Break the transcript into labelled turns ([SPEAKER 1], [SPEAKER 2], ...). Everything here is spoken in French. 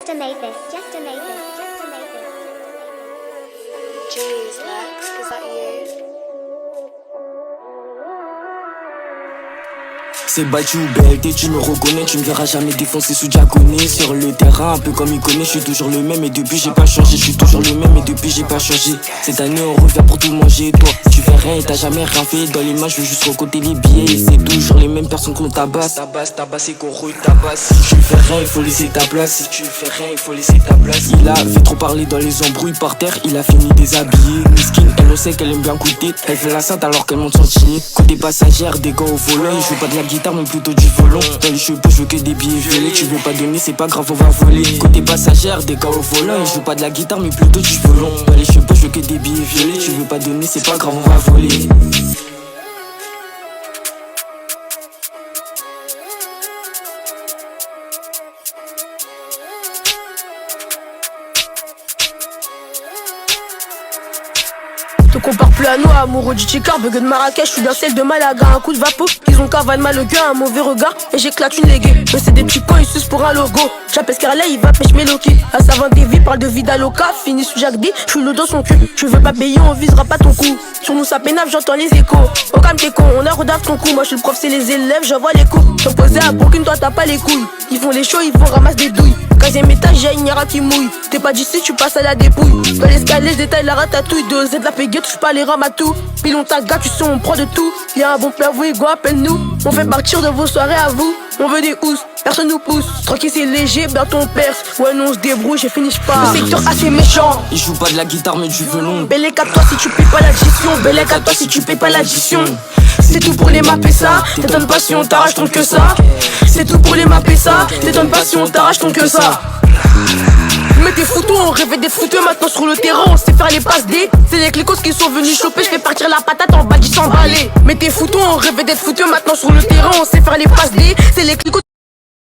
[SPEAKER 1] just to make this, just to make this, just to make this.
[SPEAKER 2] Jeez, Lex, is that you?
[SPEAKER 3] C'est battu ou BLT, tu me reconnais, tu me verras jamais défoncer sous diaconé. Sur le terrain, un peu comme il connaît, je suis toujours le même et depuis j'ai pas changé, je suis toujours le même et depuis j'ai pas changé. Cette année on revient pour tout manger, toi tu fais rien et t'as jamais rien fait. Dans les mains je veux juste recompter les billets et c'est toujours les mêmes personnes qu'on tabasse. Tabasse et qu'on rouille tabasse. Si tu fais rien il faut laisser ta place, si tu fais rien il faut laisser ta place. Il a fait trop parler dans les embrouilles par terre, il a fini déshabillé. Miskin, elle on sait qu'elle aime bien coûter, elle fait la sainte alors qu'elle monte son chigné. Côté passagère, des gars au volant, je veux pas de la guitare mais plutôt du violon. Dans les cheveux je veux que des billets violets, tu veux pas donner c'est pas grave on va voler. Côté passagère, des gars au volant, je veux pas de la guitare mais plutôt du violon. Dans les cheveux je veux que des billets violets, tu veux pas donner c'est pas grave on va voler.
[SPEAKER 4] Te compare plus à nous, amoureux du Chicard, bug de Marrakech, je suis d'un sel de Malaga, un coup de vapeau, ils ont cavale mal le gars, un mauvais regard, et j'éclate une léguée. Mais c'est des petits cons, ils sucent pour un logo. J'appelle Scarlet, il va pêche mes Loki. À Savant Davy, parle de vida loca, fini sous Jacques D, je suis le dos son cul. Tu veux pas payer, on visera pas ton coup. Sur nous ça pénave, j'entends les échos. Oh calme t'es con, on a redave ton coup. Moi je suis le prof, c'est les élèves, j'envoie les coups. T'en posé à Brooklyn, toi t'as pas les couilles. Ils font les shows, ils vont ramasser des douilles. 15ème étage, y'a une Yara qui mouille. T'es pas d'ici, tu passes à la dépouille. Dans l'escalier, je détaille la ratatouille. De Z, la péguette, touche pas les ramatou. Pilon ta gars, tu sais, on prend de tout. Y'a un bon plat, vous, go, appelle-nous. On fait partir de vos soirées à vous. On veut des housses, personne nous pousse. Tranquille, c'est léger, bientôt on perce. Ouais, non, on se débrouille, j'ai fini, pas. Le secteur assez méchant.
[SPEAKER 3] Il joue pas de la guitare mais du violon.
[SPEAKER 4] Bellec à toi si tu payes pas l'addition. Bellec à toi si tu payes pas l'addition. C'est tout pour les mapper ça. T'étonnes pas si on t'arrache ton que ça. C'est tout pour les mapper ça. T'étonnes pas si on t'arrache ton que ça. Mais t'es foutu, on rêvait d'être foutu. Maintenant sur le terrain, on sait faire les passes D. C'est les clicos qui sont venus choper. Je fais partir la patate en bas du 100 balais. Mais t'es foutu, on rêvait d'être foutu. Maintenant sur le terrain, on sait faire les passes D. C'est les clicos.